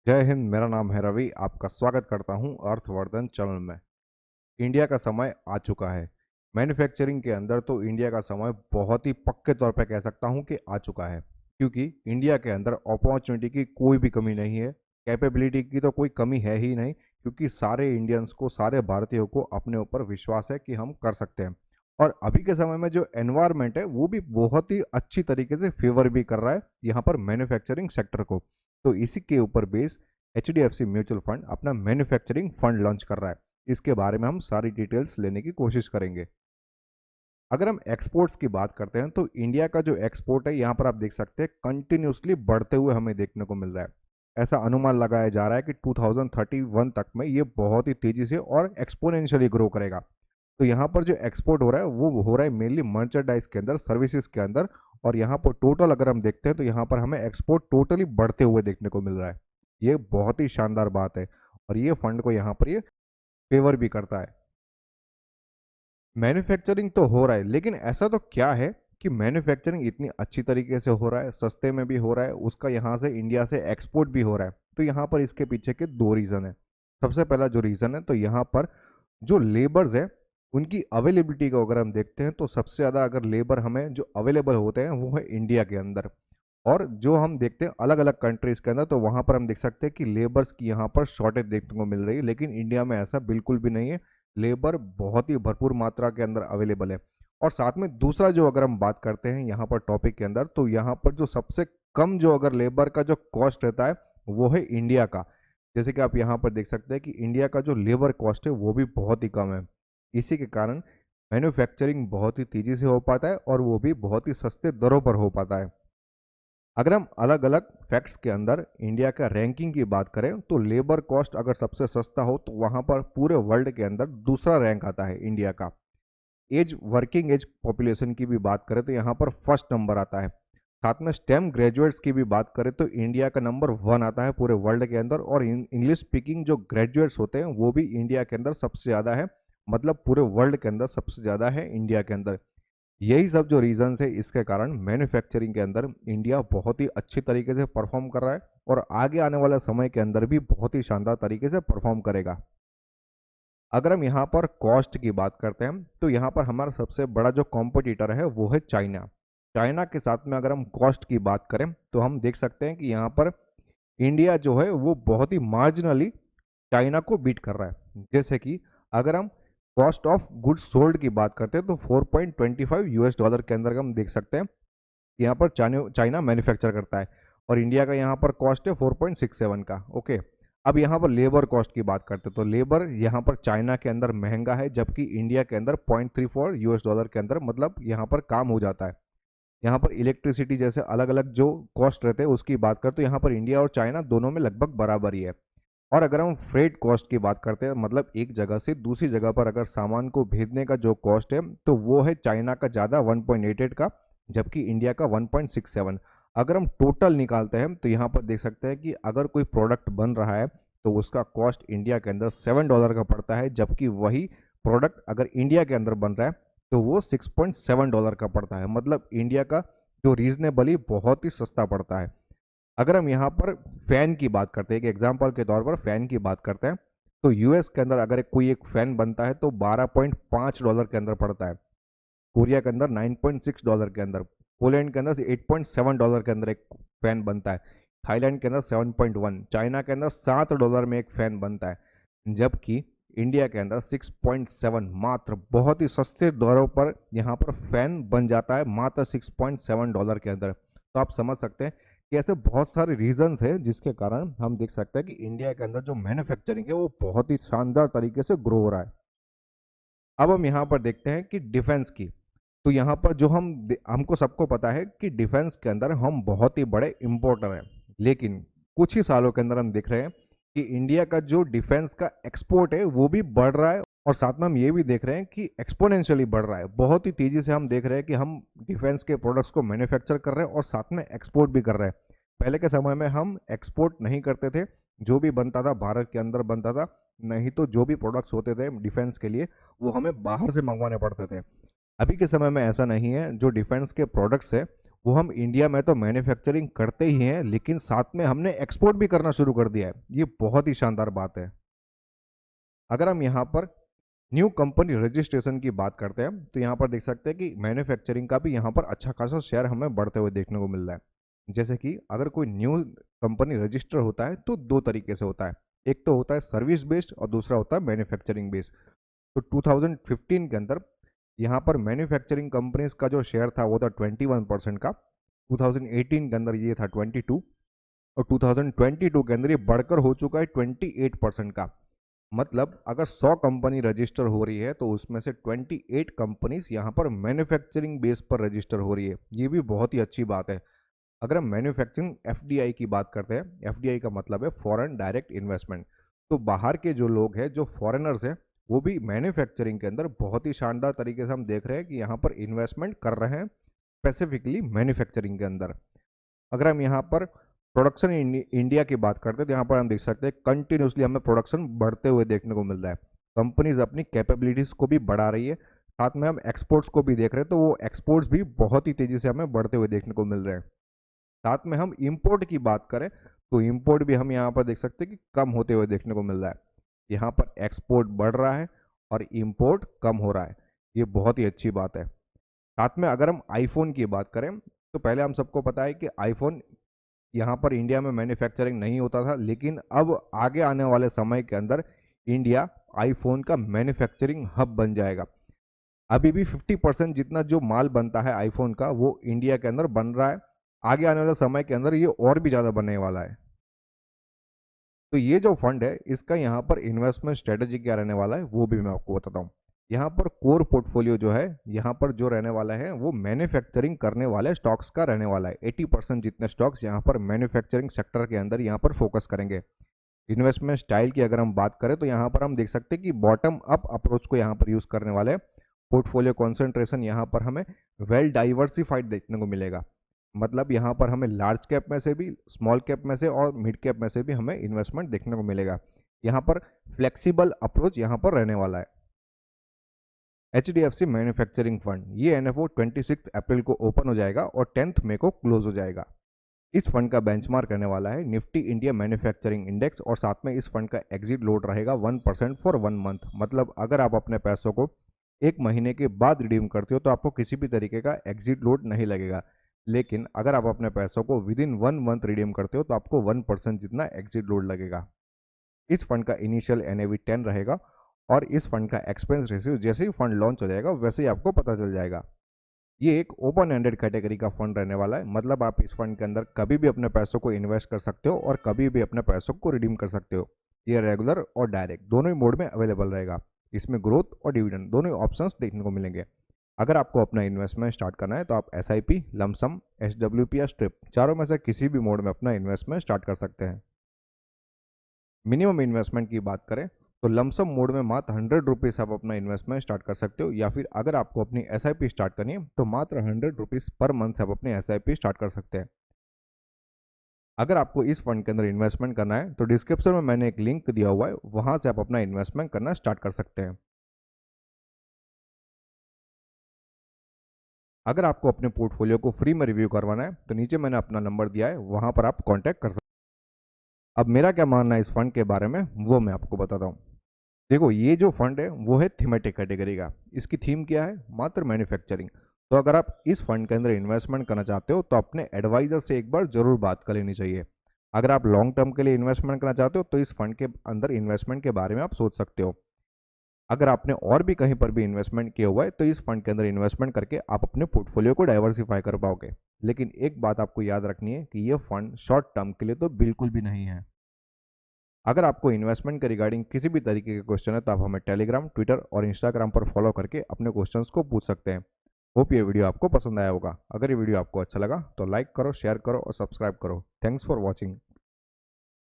जय हिंद। मेरा नाम है रवि। आपका स्वागत करता हूं अर्थवर्धन चैनल में। इंडिया का समय आ चुका है। मैन्युफैक्चरिंग के अंदर तो इंडिया का समय बहुत ही पक्के तौर पे कह सकता हूं कि आ चुका है, क्योंकि इंडिया के अंदर अपॉर्चुनिटी की कोई भी कमी नहीं है। कैपेबिलिटी की तो कोई कमी है ही नहीं, क्योंकि सारे इंडियंस को, सारे भारतीयों को अपने ऊपर विश्वास है कि हम कर सकते हैं। और अभी के समय में जो एनवायरनमेंट है वो भी बहुत ही अच्छी तरीके से फेवर भी कर रहा है यहाँ पर मैन्युफैक्चरिंग सेक्टर को। तो इसी के ऊपर बेस HDFC म्यूचुअल फंड अपना मैन्युफैक्चरिंग फंड लॉन्च कर रहा है। इसके बारे में हम सारी डिटेल्स लेने की कोशिश करेंगे। अगर हम एक्सपोर्ट्स की बात करते हैं तो इंडिया का जो एक्सपोर्ट है यहाँ पर आप देख सकते हैं कंटिन्यूसली बढ़ते हुए हमें देखने को मिल रहा है। ऐसा अनुमान लगाया जा रहा है कि 2031 तक में ये बहुत ही तेजी से और एक्सपोनेंशियली ग्रो करेगा। तो यहाँ पर जो एक्सपोर्ट हो रहा है वो हो रहा है मेनली मर्चेंडाइज के अंदर, सर्विसेज के अंदर। और यहाँ पर टोटल अगर हम देखते हैं तो यहाँ पर हमें एक्सपोर्ट टोटली बढ़ते हुए देखने को मिल रहा है। ये बहुत ही शानदार बात है और ये फंड को यहाँ पर ये फेवर भी करता है। मैन्युफैक्चरिंग तो हो रहा है, लेकिन ऐसा तो क्या है कि मैन्युफैक्चरिंग इतनी अच्छी तरीके से हो रहा है, सस्ते में भी हो रहा है, उसका यहाँ से इंडिया से एक्सपोर्ट भी हो रहा है। तो यहाँ पर इसके पीछे के दो रीज़न है। सबसे पहला जो रीज़न है तो यहाँ पर जो लेबर्स है उनकी अवेलेबिलिटी को अगर हम देखते हैं तो सबसे ज़्यादा अगर लेबर हमें जो अवेलेबल होते हैं वो है इंडिया के अंदर। और जो हम देखते हैं अलग अलग कंट्रीज़ के अंदर तो वहाँ पर हम देख सकते हैं कि लेबर्स की यहाँ पर शॉर्टेज देखने को मिल रही है, लेकिन इंडिया में ऐसा बिल्कुल भी नहीं है। लेबर बहुत ही भरपूर मात्रा के अंदर अवेलेबल है। और साथ में दूसरा जो अगर हम बात करते हैं यहाँ पर टॉपिक के अंदर तो यहाँ पर जो सबसे कम जो अगर लेबर का जो कॉस्ट रहता है वो है इंडिया का। जैसे कि आप यहाँ पर देख सकते हैं कि इंडिया का जो लेबर कॉस्ट है वो भी बहुत ही कम है। इसी के कारण मैन्युफैक्चरिंग बहुत ही तेज़ी से हो पाता है और वो भी बहुत ही सस्ते दरों पर हो पाता है। अगर हम अलग अलग फैक्ट्स के अंदर इंडिया का रैंकिंग की बात करें तो लेबर कॉस्ट अगर सबसे सस्ता हो तो वहाँ पर पूरे वर्ल्ड के अंदर दूसरा रैंक आता है इंडिया का। एज वर्किंग एज पॉपुलेशन की भी बात करें तो यहाँ पर फर्स्ट नंबर आता है। साथ में स्टेम ग्रेजुएट्स की भी बात करें तो इंडिया का नंबर 1 आता है पूरे वर्ल्ड के अंदर। और इंग्लिश स्पीकिंग जो ग्रेजुएट्स होते हैं वो भी इंडिया के अंदर सबसे ज़्यादा है, मतलब पूरे वर्ल्ड के अंदर सबसे ज़्यादा है इंडिया के अंदर। यही सब जो रीजंस है इसके कारण मैन्युफैक्चरिंग के अंदर इंडिया बहुत ही अच्छी तरीके से परफॉर्म कर रहा है और आगे आने वाले समय के अंदर भी बहुत ही शानदार तरीके से परफॉर्म करेगा। अगर हम यहाँ पर कॉस्ट की बात करते हैं तो यहाँ पर हमारा सबसे बड़ा जो कॉम्पिटिटर है वो है चाइना। चाइना के साथ में अगर हम कॉस्ट की बात करें तो हम देख सकते हैं कि यहाँ पर इंडिया जो है वो बहुत ही मार्जिनली चाइना को बीट कर रहा है। जैसे कि अगर हम कॉस्ट ऑफ गुड्स सोल्ड की बात करते हैं तो 4.25 यूएस डॉलर के अंदर हम देख सकते हैं कि यहाँ पर चाइना मैन्युफैक्चर करता है और इंडिया का यहाँ पर कॉस्ट है 4.67 का। ओके, अब यहाँ पर लेबर कॉस्ट की बात करते हैं तो लेबर यहाँ पर चाइना के अंदर महंगा है, जबकि इंडिया के अंदर 0.34 यूएस डॉलर के अंदर मतलब यहाँ पर काम हो जाता है। यहाँ पर इलेक्ट्रिसिटी जैसे अलग अलग जो कॉस्ट रहते हैं उसकी बात करें तो यहाँ पर इंडिया और चाइना दोनों में लगभग बराबर ही है। और अगर हम फ्रेट कॉस्ट की बात करते हैं, मतलब एक जगह से दूसरी जगह पर अगर सामान को भेजने का जो कॉस्ट है तो वो है चाइना का ज़्यादा 1.88 का, जबकि इंडिया का 1.67। अगर हम टोटल निकालते हैं तो यहाँ पर देख सकते हैं कि अगर कोई प्रोडक्ट बन रहा है तो उसका कॉस्ट इंडिया के अंदर $7 का पड़ता है, जबकि वही प्रोडक्ट अगर इंडिया के अंदर बन रहा है तो वो $6.7 का पड़ता है। मतलब इंडिया का जो रीजनेबली बहुत ही सस्ता पड़ता है। अगर हम यहाँ पर फैन की बात करते हैं, एक एग्जांपल के तौर पर फैन की बात करते हैं तो यूएस के अंदर अगर कोई एक फैन बनता है तो $12.5 के अंदर पड़ता है। कोरिया के अंदर $9.6 के अंदर, पोलैंड के अंदर $8.7 के अंदर एक फैन बनता है, थाईलैंड के अंदर 7.1, चाइना के अंदर $7 में एक फैन बनता है, जबकि इंडिया के अंदर 6.7, मात्र बहुत ही सस्ते दरों पर यहाँ पर फैन बन जाता है मात्र $6.7 के अंदर। तो आप समझ सकते हैं कि ऐसे बहुत सारे रीजंस हैं जिसके कारण हम देख सकते हैं कि इंडिया के अंदर जो मैन्युफैक्चरिंग है वो बहुत ही शानदार तरीके से ग्रो हो रहा है। अब हम यहाँ पर देखते हैं कि डिफेंस की। तो यहाँ पर जो हमको सबको पता है कि डिफेंस के अंदर हम बहुत ही बड़े इम्पोर्टर हैं, लेकिन कुछ ही सालों के अंदर हम देख रहे हैं कि इंडिया का जो डिफेंस का एक्सपोर्ट है वो भी बढ़ रहा है और साथ में हम ये भी देख रहे हैं कि एक्सपोनेंशियली बढ़ रहा है। बहुत ही तेज़ी से हम देख रहे हैं कि हम डिफेंस के प्रोडक्ट्स को मैन्युफैक्चर कर रहे हैं और साथ में एक्सपोर्ट भी कर रहे हैं। पहले के समय में हम एक्सपोर्ट नहीं करते थे, जो भी बनता था भारत के अंदर बनता था, नहीं तो जो भी प्रोडक्ट्स होते थे डिफेंस के लिए वो हमें बाहर से मंगवाने पड़ते थे। अभी के समय में ऐसा नहीं है, जो डिफेंस के प्रोडक्ट्स है वो हम इंडिया में तो मैन्युफैक्चरिंग करते ही हैं, लेकिन साथ में हमने एक्सपोर्ट भी करना शुरू कर दिया है। ये बहुत ही शानदार बात है। अगर हम यहाँ पर न्यू कंपनी रजिस्ट्रेशन की बात करते हैं तो यहाँ पर देख सकते हैं कि मैन्युफैक्चरिंग का भी यहाँ पर अच्छा खासा शेयर हमें बढ़ते हुए देखने को मिल रहा है। जैसे कि अगर कोई न्यू कंपनी रजिस्टर होता है तो दो तरीके से होता है। एक तो होता है सर्विस बेस्ड और दूसरा होता है मैन्युफैक्चरिंग बेस्ड। तो 2015 के अंदर यहाँ पर मैन्युफैक्चरिंग कंपनीज का जो शेयर था वो था 21% का। 2018 के अंदर ये था 22 और 2022 के अंदर ये बढ़कर हो चुका है 28% का। मतलब अगर 100 कंपनी रजिस्टर हो रही है तो उसमें से 28 कंपनीज यहाँ पर मैन्युफैक्चरिंग बेस पर रजिस्टर हो रही है। ये भी बहुत ही अच्छी बात है। अगर हम मैन्युफैक्चरिंग एफडीआई की बात करते हैं, एफडीआई का मतलब है फॉरेन डायरेक्ट इन्वेस्टमेंट। तो बाहर के जो लोग हैं, जो फॉरेनर्स हैं, वो भी मैन्युफैक्चरिंग के अंदर बहुत ही शानदार तरीके से हम देख रहे हैं कि यहाँ पर इन्वेस्टमेंट कर रहे हैं, स्पेसिफिकली मैन्युफैक्चरिंग के अंदर। अगर हम यहाँ पर प्रोडक्शन इंडिया की बात करते हैं तो यहाँ पर हम देख सकते हैं कंटिन्यूसली हमें प्रोडक्शन बढ़ते हुए देखने को मिल रहा है। कंपनीज अपनी कैपेबिलिटीज़ को भी बढ़ा रही है, साथ में हम एक्सपोर्ट्स को भी देख रहे हैं, तो वो एक्सपोर्ट्स भी बहुत ही तेज़ी से हमें बढ़ते हुए देखने को मिल रहे हैं। साथ में हम इंपोर्ट की बात करें तो इंपोर्ट भी हम यहाँ पर देख सकते हैं कि कम होते हुए देखने को मिल रहा है। यहाँ पर एक्सपोर्ट बढ़ रहा है और इंपोर्ट कम हो रहा है। ये बहुत ही अच्छी बात है। साथ में अगर हम आईफोन की बात करें तो पहले हम सबको पता है कि आईफोन यहाँ पर इंडिया में मैन्युफैक्चरिंग नहीं होता था, लेकिन अब आगे आने वाले समय के अंदर इंडिया आईफोन का मैन्युफैक्चरिंग हब बन जाएगा। अभी भी 50% जितना जो माल बनता है आईफोन का वो इंडिया के अंदर बन रहा है। आगे आने वाले समय के अंदर ये और भी ज़्यादा बनने वाला है। तो ये जो फंड है इसका यहाँ पर इन्वेस्टमेंट स्ट्रेटेजी क्या रहने वाला है वो भी मैं आपको बताता हूँ। यहाँ पर कोर पोर्टफोलियो जो है यहाँ पर जो रहने वाला है वो मैन्युफैक्चरिंग करने वाले स्टॉक्स का रहने वाला है। 80% जितने स्टॉक्स यहाँ पर मैन्युफैक्चरिंग सेक्टर के अंदर यहाँ पर फोकस करेंगे। इन्वेस्टमेंट स्टाइल की अगर हम बात करें तो यहाँ पर हम देख सकते हैं कि बॉटम अप अप्रोच को यहाँ पर यूज़ करने वाले पोर्टफोलियो कॉन्सेंट्रेशन यहाँ पर हमें वेल डाइवर्सिफाइड देखने को मिलेगा। मतलब यहाँ पर हमें लार्ज कैप में से भी, स्मॉल कैप में से और मिड कैप में से भी हमें इन्वेस्टमेंट देखने को मिलेगा। यहाँ पर फ्लेक्सिबल अप्रोच यहाँ पर रहने वाला है। HDFC मैन्युफैक्चरिंग फंड, ये NFO 26 अप्रैल को ओपन हो जाएगा और 10 मई को क्लोज हो जाएगा। इस फंड का बेंचमार्क रहने वाला है निफ्टी इंडिया मैन्युफैक्चरिंग इंडेक्स और साथ में इस फंड का एग्जिट लोड रहेगा 1% फॉर 1 मंथ। मतलब अगर आप अपने पैसों को एक महीने के बाद रिडीम करते हो तो आपको किसी भी तरीके का एग्जिट लोड नहीं लगेगा, लेकिन अगर आप अपने पैसों को विद इन 1 मंथ रिडीम करते हो तो आपको 1% जितना एग्जिट लोड लगेगा। इस फंड का इनिशियल NAV 10 रहेगा और इस फंड का एक्सपेंस रेशियो जैसे ही फंड लॉन्च हो जाएगा वैसे ही आपको पता चल जाएगा। ये एक ओपन एंडेड कैटेगरी का फंड रहने वाला है। मतलब आप इस फंड के अंदर कभी भी अपने पैसों को इन्वेस्ट कर सकते हो और कभी भी अपने पैसों को रिडीम कर सकते हो। ये रेगुलर और डायरेक्ट दोनों ही मोड में अवेलेबल रहेगा। इसमें ग्रोथ और डिविडेंड दोनों ही ऑप्शंस देखने को मिलेंगे। अगर आपको अपना इन्वेस्टमेंट स्टार्ट करना है तो आप SIP, लमसम, SWP या स्ट्रिप चारों में से किसी भी मोड में अपना इन्वेस्टमेंट स्टार्ट कर सकते हैं। मिनिमम इन्वेस्टमेंट की बात करें तो लमसम मोड में मात्र 100 रुपीज़ आप अपना इन्वेस्टमेंट स्टार्ट कर सकते हो, या फिर अगर आपको अपनी SIP स्टार्ट करनी है तो मात्र 100 रुपीज़ पर मंथ से आप अपनी SIP स्टार्ट कर सकते हैं। अगर आपको इस फंड के अंदर इन्वेस्टमेंट करना है तो डिस्क्रिप्शन में मैंने एक लिंक दिया हुआ है, वहां से आप अपना इन्वेस्टमेंट करना स्टार्ट कर सकते हैं। अगर आपको अपने पोर्टफोलियो को फ्री में रिव्यू करवाना है तो नीचे मैंने अपना नंबर दिया है, वहां पर आप कॉन्टैक्ट कर सकते हैं। अब मेरा क्या मानना है इस फंड के बारे में वो मैं आपको बताता हूँ। देखो, ये जो फंड है वो है थीमेटिक कैटेगरी का। इसकी थीम क्या है? मात्र मैन्युफैक्चरिंग। तो अगर आप इस फंड के अंदर इन्वेस्टमेंट करना चाहते हो तो अपने एडवाइजर से एक बार जरूर बात कर लेनी चाहिए। अगर आप लॉन्ग टर्म के लिए इन्वेस्टमेंट करना चाहते हो तो इस फंड के अंदर इन्वेस्टमेंट के बारे में आप सोच सकते हो। अगर आपने और भी कहीं पर भी इन्वेस्टमेंट किया हुआ है तो इस फंड के अंदर इन्वेस्टमेंट करके आप अपने पोर्टफोलियो को डाइवर्सिफाई कर पाओगे। लेकिन एक बात आपको याद रखनी है कि यह फंड शॉर्ट टर्म के लिए तो बिल्कुल भी नहीं है। अगर आपको इन्वेस्टमेंट के रिगार्डिंग किसी भी तरीके के क्वेश्चन है तो आप हमें टेलीग्राम, ट्विटर और इंस्टाग्राम पर फॉलो करके अपने क्वेश्चंस को पूछ सकते हैं। होप ये वीडियो आपको पसंद आया होगा। अगर ये वीडियो आपको अच्छा लगा तो लाइक करो, शेयर करो और सब्सक्राइब करो। Thanks for watching.